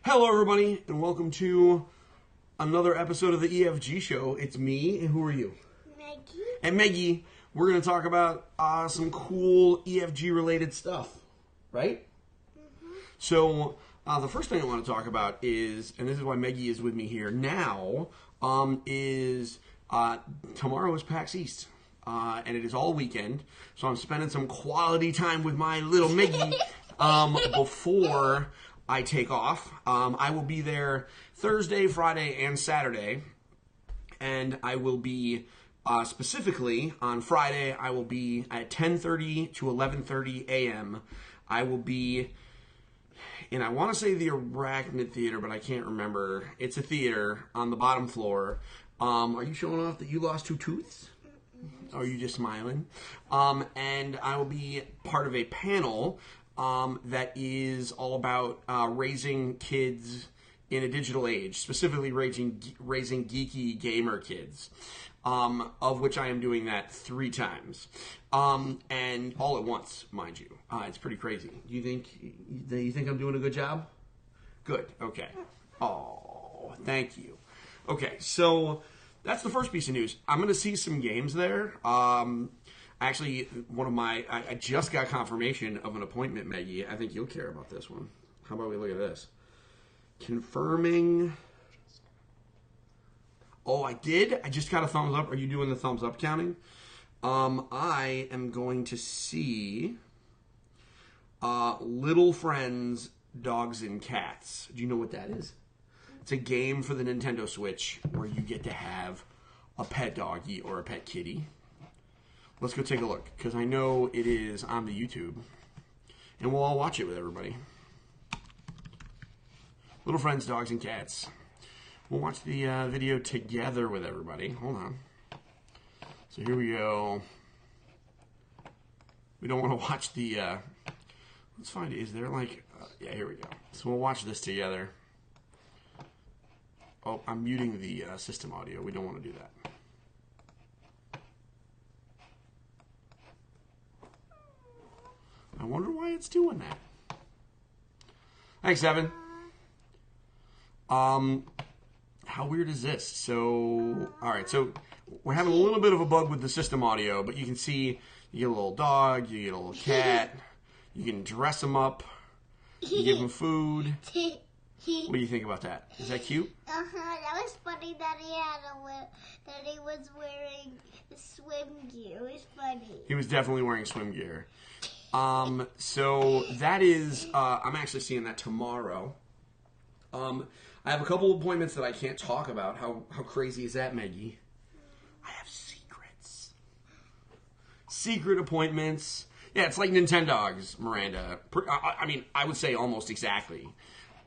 Hello, everybody, and welcome to another episode of the EFG show. It's me, and who are you? Meggie. And Meggie. We're going to talk about some cool EFG-related stuff, right? Mm-hmm. So, the first thing I want to talk about is, and this is why Meggie is with me here now, is tomorrow is PAX East. And it is all weekend, so I'm spending some quality time with my little Meggie before I take off. I will be there Thursday, Friday, and Saturday, and I will be specifically on Friday. I will be at 10:30 to 11:30 a.m. I will be in, I want to say the Arachnid Theater, but I can't remember. It's a theater on the bottom floor. Are you showing off that you lost 2 tooths? Or are you just smiling? And I will be part of a panel that is all about raising kids in a digital age, specifically raising geeky gamer kids, of which I am doing that 3 times, and all at once, mind you. It's pretty crazy. You think I'm doing a good job? Good. Okay. Oh, thank you. Okay, so that's the first piece of news. I'm going to see some games there. Actually, I just got confirmation of an appointment, Meggie. I think you'll care about this one. How about we look at this? Confirming. Oh, I did? I just got a thumbs up. Are you doing the thumbs up counting? I am going to see Little Friends, Dogs and Cats. Do you know what that is? It's a game for the Nintendo Switch where you get to have a pet doggy or a pet kitty. Let's go take a look, because I know it is on the YouTube. And we'll all watch it with everybody. Little Friends, Dogs, and Cats. We'll watch the video together with everybody. Hold on. So here we go. We don't want to watch the... let's find... Is there like... yeah, here we go. So we'll watch this together. Oh, I'm muting the system audio. We don't want to do that. I wonder why it's doing that. Thanks, Evan. How weird is this? So, alright, so we're having a little bit of a bug with the system audio, but you can see you get a little dog, you get a little cat, you can dress them up, you give them food. What do you think about that? Is that cute? That was funny that he was wearing swim gear. It was funny. He was definitely wearing swim gear. So that is, I'm actually seeing that tomorrow. I have a couple of appointments that I can't talk about. How crazy is that, Meggie? I have secrets. Secret appointments. Yeah, it's like Nintendogs, Miranda. I mean, I would say almost exactly.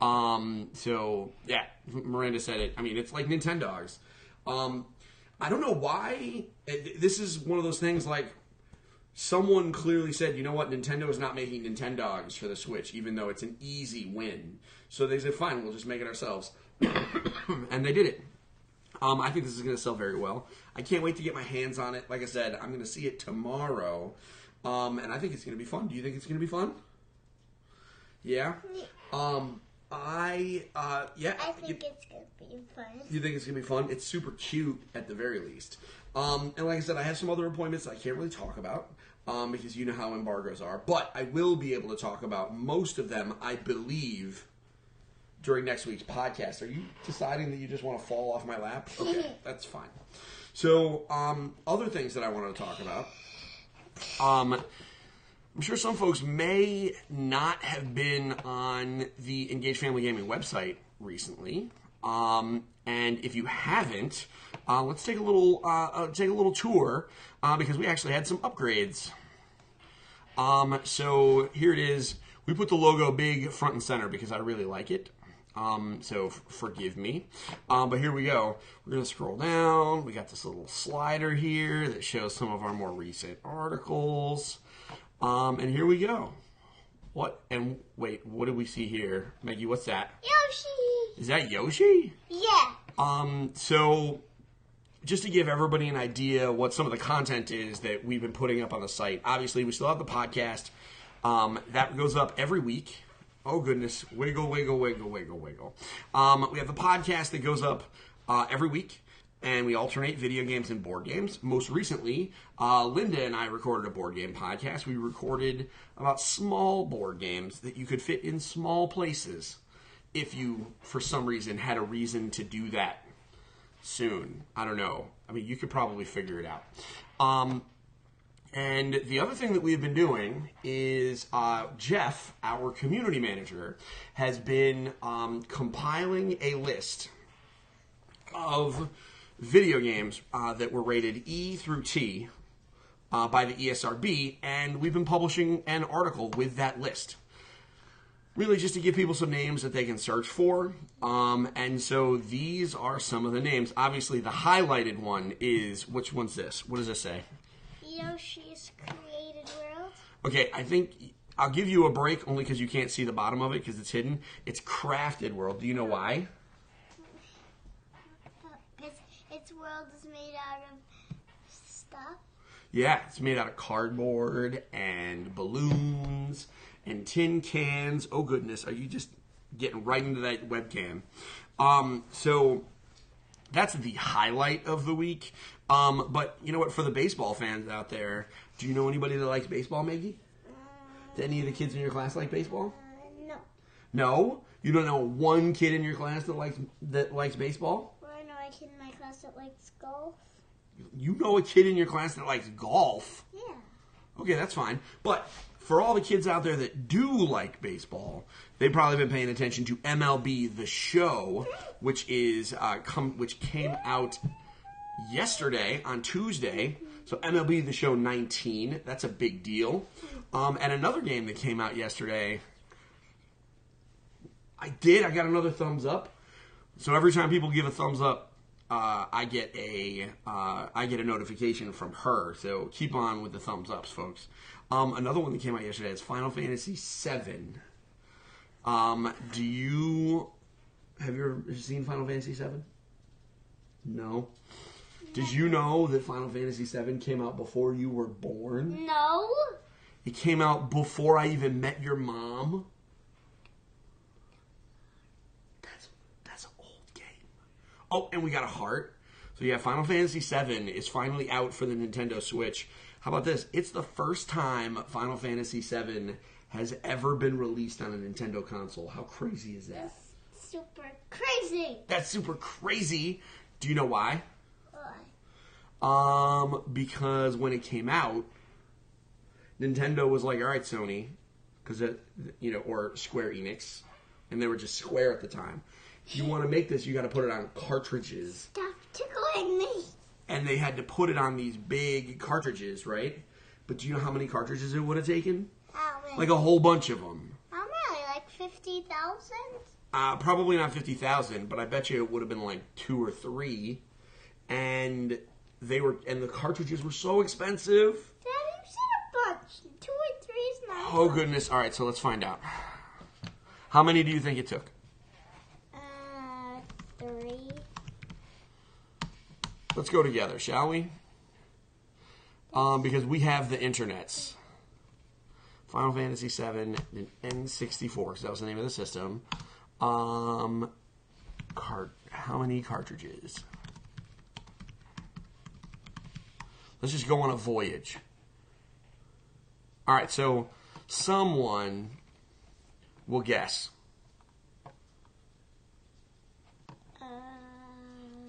So, yeah, Miranda said it. I mean, it's like Nintendogs. I don't know why. This is one of those things like someone clearly said, you know what, Nintendo is not making Nintendogs for the Switch, even though it's an easy win. So they said, fine, we'll just make it ourselves. And they did it. I think this is going to sell very well. I can't wait to get my hands on it. Like I said, I'm going to see it tomorrow. And I think it's going to be fun. Do you think it's going to be fun? Yeah? Yeah. I think it's going to be fun. You think it's going to be fun? It's super cute at the very least. And like I said, I have some other appointments that I can't really talk about because you know how embargoes are. But I will be able to talk about most of them, I believe, during next week's podcast. Are you deciding that you just want to fall off my lap? Okay, that's fine. So, other things that I wanted to talk about. I'm sure some folks may not have been on the Engage Family Gaming website recently. And if you haven't, let's take a little tour because we actually had some upgrades. So here it is. We put the logo big front and center because I really like it. So forgive me. But here we go. We're going to scroll down. We got this little slider here that shows some of our more recent articles. And here we go. What? And wait, what do we see here? Meggie, what's that? Yoshi! Is that Yoshi? Yeah. So just to give everybody an idea what some of the content is that we've been putting up on the site. Obviously, we still have the podcast. That goes up every week. Oh, goodness. Wiggle, wiggle, wiggle, wiggle, wiggle. We have the podcast that goes up every week, and we alternate video games and board games. Most recently, Linda and I recorded a board game podcast. We recorded about small board games that you could fit in small places if you, for some reason, had a reason to do that soon. I don't know. I mean, you could probably figure it out. And the other thing that we've been doing is Jeff, our community manager, has been compiling a list of video games that were rated E through T by the ESRB, and we've been publishing an article with that list. Really just to give people some names that they can search for. And so these are some of the names. Obviously, the highlighted one is, which one's this? What does this say? Yoshi's Created World. Okay, I think I'll give you a break only because you can't see the bottom of it because it's hidden. It's Crafted World. Do you know why? Its world is made out of stuff. Yeah, it's made out of cardboard and balloons and tin cans. Oh, goodness. Are you just getting right into that webcam? So that's the highlight of the week. But you know what? For the baseball fans out there, do you know anybody that likes baseball, Meggie? Do any of the kids in your class like baseball? No. No? You don't know one kid in your class that likes baseball? Well, I know a kid in my class that likes golf. You know a kid in your class that likes golf? Yeah. Okay, that's fine. But for all the kids out there that do like baseball, they've probably been paying attention to MLB The Show, which came out yesterday on Tuesday. So MLB The Show 19, that's a big deal. And another game that came out yesterday, I got another thumbs up. So every time people give a thumbs up, I get a notification from her. So keep on with the thumbs ups, folks. Another one that came out yesterday is Final Fantasy VII. Have you ever seen Final Fantasy VII? No. Did you know that Final Fantasy VII came out before you were born? No. It came out before I even met your mom. That's an old game. Oh, and we got a heart. So yeah, Final Fantasy VII is finally out for the Nintendo Switch. How about this? It's the first time Final Fantasy VII has ever been released on a Nintendo console. How crazy is that? That's super crazy. That's super crazy. Do you know why? Why? Because when it came out, Nintendo was like, all right, Sony, or Square Enix, and they were just Square at the time. If you want to make this, you got to put it on cartridges. Stop tickling me. And they had to put it on these big cartridges, right? But do you know how many cartridges it would have taken? How many? Like a whole bunch of them. How many? Like 50,000? Probably not 50,000, but I bet you it would have been like 2 or 3. And the cartridges were so expensive. Daddy, you said a bunch. 2 or 3 is not. Oh, goodness. All right, so let's find out. How many do you think it took? 3. Let's go together, shall we? Because we have the internets. Final Fantasy VII and N64, because that was the name of the system. How many cartridges? Let's just go on a voyage. All right, so someone will guess.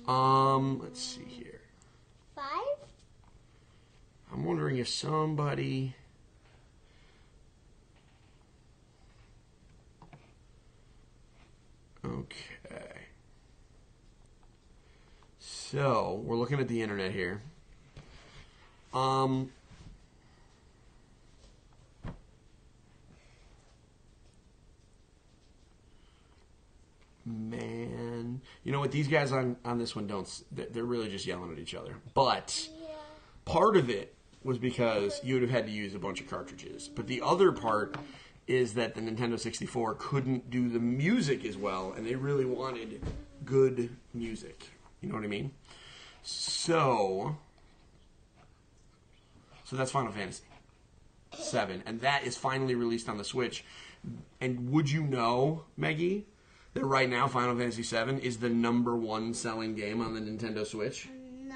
Let's see here. 5? I'm wondering if somebody... Okay. So, we're looking at the internet here. Man, you know what? These guys on this one they're really just yelling at each other. But part of it was because you would have had to use a bunch of cartridges. But the other part is that the Nintendo 64 couldn't do the music as well, and they really wanted good music. You know what I mean? So that's Final Fantasy VII, and that is finally released on the Switch. And would you know, Meggie, that right now Final Fantasy VII is the #1 selling game on the Nintendo Switch? No.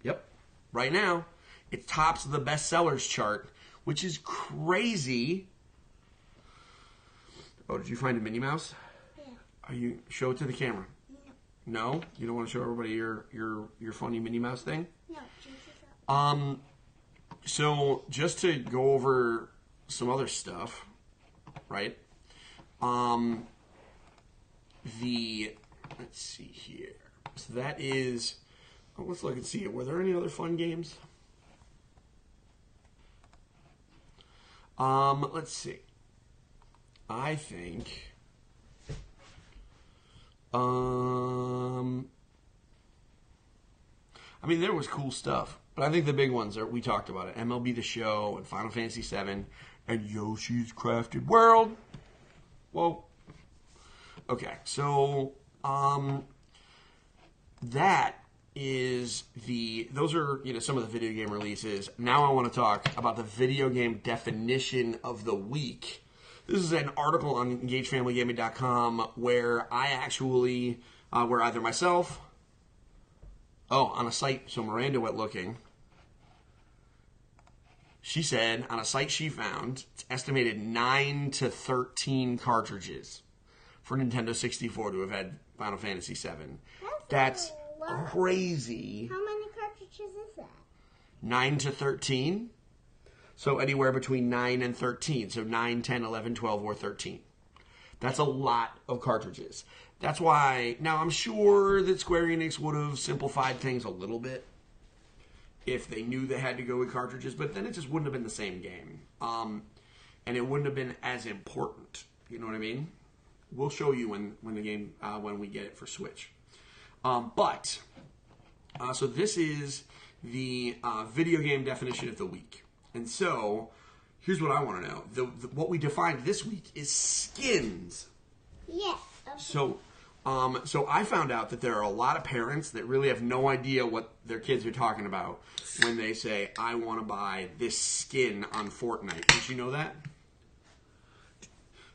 Yep. Right now, it tops the bestsellers chart, which is crazy. Oh, did you find a Minnie Mouse? Yeah. Show it to the camera? No. No? You don't want to show everybody your funny Minnie Mouse thing? No. Jesus. So just to go over some other stuff, right? Let's see here. So that is, let's look and see. Were there any other fun games? Let's see. I think, I mean, there was cool stuff, but I think the big ones are, we talked about it, MLB The Show and Final Fantasy VII and Yoshi's Crafted World. Well, okay, so, that is those are, some of the video game releases. Now I want to talk about the video game definition of the week. This is an article on EngageFamilyGaming.com where I actually, where either myself, on a site, so Miranda went looking. She said on a site she found, it's estimated 9 to 13 cartridges for Nintendo 64 to have had Final Fantasy VII. That's crazy. How many cartridges is that? 9 to 13. So anywhere between 9 and 13. So 9, 10, 11, 12, or 13. That's a lot of cartridges. That's why, now I'm sure that Square Enix would have simplified things a little bit if they knew they had to go with cartridges, but then it just wouldn't have been the same game. And it wouldn't have been as important. You know what I mean? We'll show you when the game, when we get it for Switch. So this is the video game definition of the week. And so, here's what I want to know. What we defined this week is skins. Yes. So I found out that there are a lot of parents that really have no idea what their kids are talking about when they say, I want to buy this skin on Fortnite. Did you know that?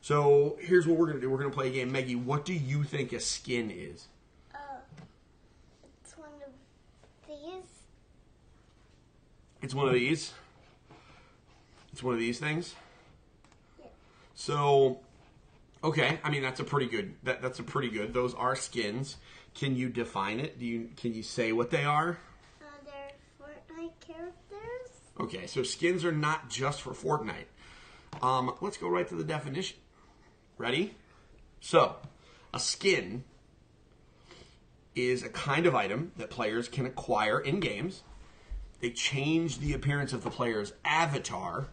So, here's what we're going to do. We're going to play a game. Meggie, what do you think a skin is? It's one of these. It's one of these? It's one of these things? Yeah. So, okay. I mean, that's a pretty good. That's a pretty good. Those are skins. Can you define it? Can you say what they are? They're Fortnite characters. Okay, so skins are not just for Fortnite. Let's go right to the definition. Ready? So, a skin is a kind of item that players can acquire in games. They change the appearance of the player's avatar.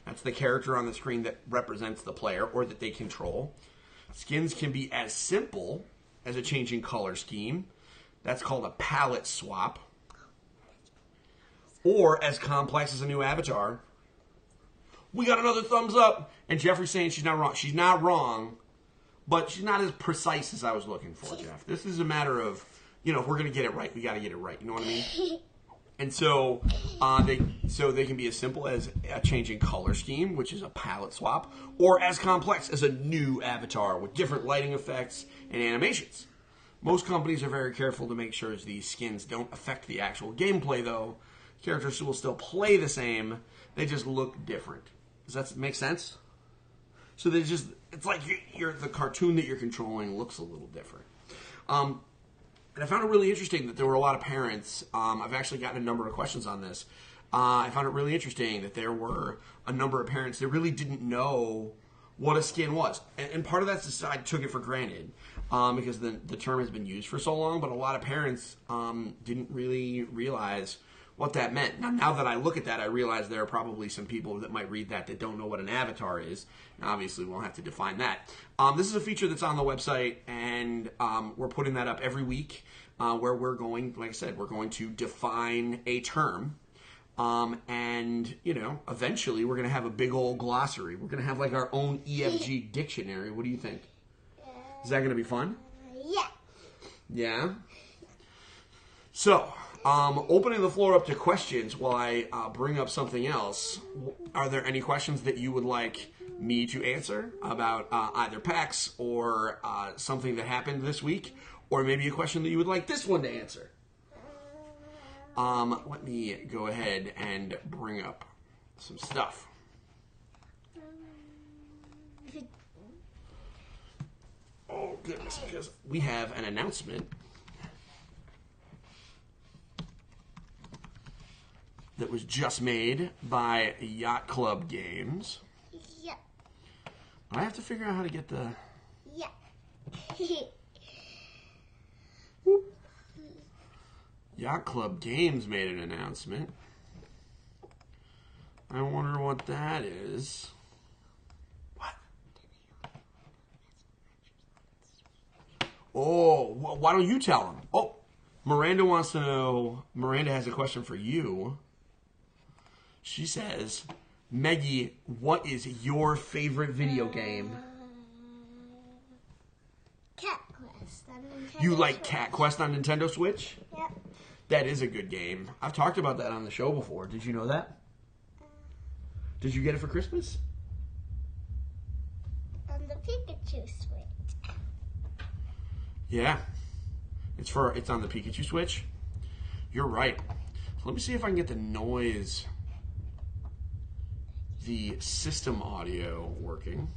That's the character on the screen that represents the player or that they control. Skins can be as simple as a changing color scheme. That's called a palette swap. Or as complex as a new avatar. We got another thumbs up. And Jeffrey's saying she's not wrong. She's not wrong, but she's not as precise as I was looking for, Jeff. This is a matter of, if we're going to get it right, we got to get it right. You know what I mean? And so they can be as simple as a changing color scheme, which is a palette swap, or as complex as a new avatar with different lighting effects and animations. Most companies are very careful to make sure these skins don't affect the actual gameplay, though. Characters will still play the same, they just look different. Does that make sense? So it's like the cartoon that you're controlling looks a little different. And I found it really interesting that there were a lot of parents. I've actually gotten a number of questions on this. I found it really interesting that there were a number of parents that really didn't know what a skin was. And part of that's just I took it for granted because the term has been used for so long. But a lot of parents didn't really realize what that meant. Now that I look at that, I realize there are probably some people that might read that don't know what an avatar is. And obviously, we'll have to define that. This is a feature that's on the website, and we're putting that up every week where we're going, like I said, we're going to define a term. And, eventually we're going to have a big old glossary. We're going to have like our own EFG dictionary. What do you think? Is that going to be fun? Yeah. Yeah? So, Opening the floor up to questions while I bring up something else. Are there any questions that you would like me to answer about either PAX or something that happened this week? Or maybe a question that you would like this one to answer? Let me go ahead and bring up some stuff. Oh, goodness, because we have an announcement that was just made by Yacht Club Games. Yeah. I have to figure out how to get the... Yeah. Yacht Club Games made an announcement. I wonder what that is. What? Oh, why don't you tell him? Oh, Miranda wants to know. Miranda has a question for you. She says, Meggie, what is your favorite video game? Cat Quest on Nintendo You like Switch. Cat Quest on Nintendo Switch? Yep. That is a good game. I've talked about that on the show before. Did you know that? Did you get it for Christmas? On the Pikachu Switch. Yeah. It's on the Pikachu Switch. You're right. So let me see if I can get the noise, the system audio working.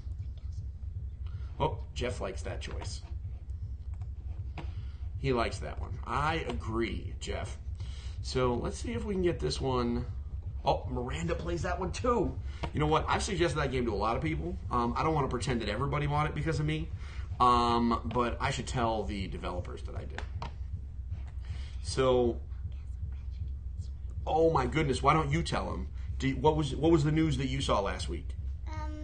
Oh, Jeff likes that choice. He likes that one. I agree, Jeff. So let's see if we can get this one. Oh, Miranda plays that one too. You know what? I've suggested that game to a lot of people. I don't want to pretend that everybody bought it because of me. But I should tell the developers that I did. So, oh my goodness, why don't you tell them? What was the news that you saw last week?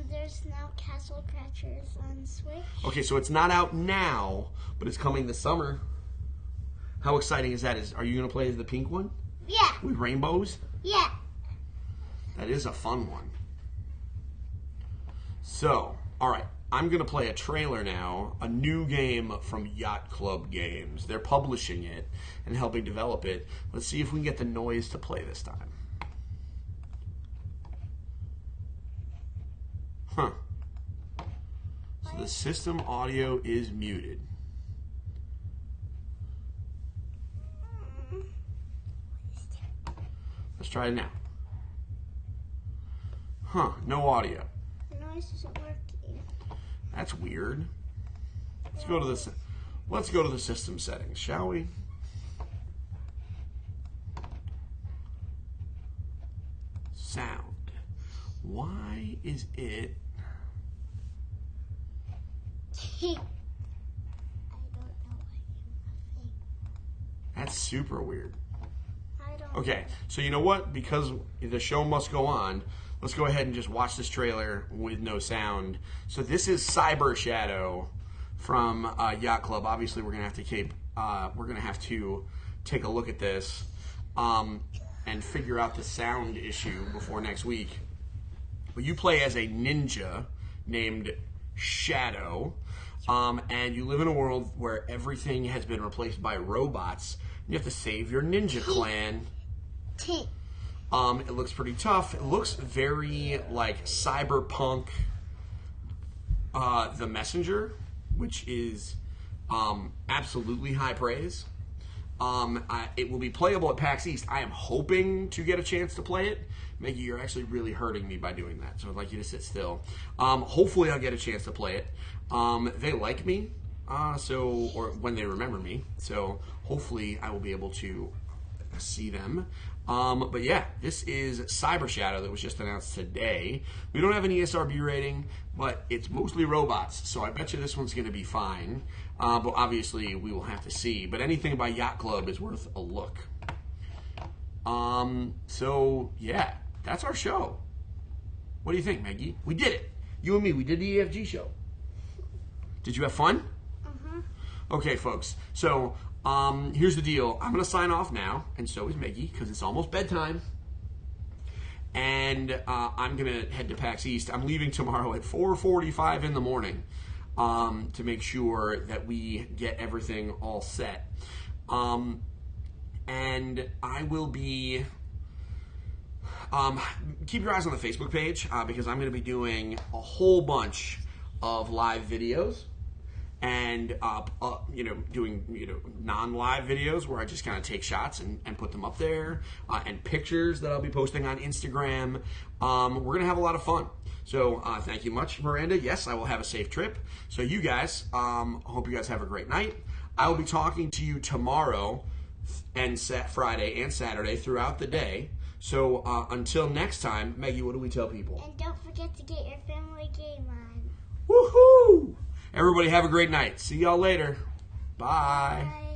There's now Castle Crashers on Switch. Okay, so it's not out now, but it's coming this summer. How exciting is that? Are you going to play as the pink one? Yeah. With rainbows? Yeah. That is a fun one. So, all right. I'm going to play a trailer now, a new game from Yacht Club Games. They're publishing it and helping develop it. Let's see if we can get the noise to play this time. Huh. So the system audio is muted. Let's try it now. Huh, no audio. The noise isn't working. That's weird. Let's go to the system settings, shall we? Sound. Why is it? I don't know what you That's super weird. I don't Okay, so you know what? Because the show must go on, let's go ahead and just watch this trailer with no sound. So this is Cyber Shadow from Yacht Club. Obviously, we're gonna have to take a look at this and figure out the sound issue before next week. But you play as a ninja named Shadow, and you live in a world where everything has been replaced by robots. You have to save your ninja clan. It looks pretty tough. It looks very like cyberpunk The Messenger, which is absolutely high praise. It will be playable at PAX East. I am hoping to get a chance to play it. Meggie, you're actually really hurting me by doing that, so I'd like you to sit still. Hopefully I'll get a chance to play it. They like me, or when they remember me, so hopefully I will be able to see them. But yeah, this is Cyber Shadow that was just announced today. We don't have an ESRB rating, but it's mostly robots, so I bet you this one's going to be fine. But obviously, we will have to see. But anything by Yacht Club is worth a look. So yeah, that's our show. What do you think, Meggie? We did it. You and me, we did the EFG show. Did you have fun? Mm-hmm. Okay, folks. So here's the deal. I'm going to sign off now, and so is Meggie, because it's almost bedtime. And I'm going to head to PAX East. I'm leaving tomorrow at 4:45 in the morning to make sure that we get everything all set. and I will be. Keep your eyes on the Facebook page because I'm going to be doing a whole bunch of live videos and doing non-live videos where I just kind of take shots and put them up there, and pictures that I'll be posting on Instagram. We're gonna have a lot of fun. So thank you much, Miranda. Yes, I will have a safe trip. So you guys, hope you guys have a great night. I will be talking to you tomorrow and Friday and Saturday throughout the day. So until next time, Meggie, what do we tell people? And don't forget to get your family game on. Woohoo! Everybody have a great night. See y'all later. Bye. Bye.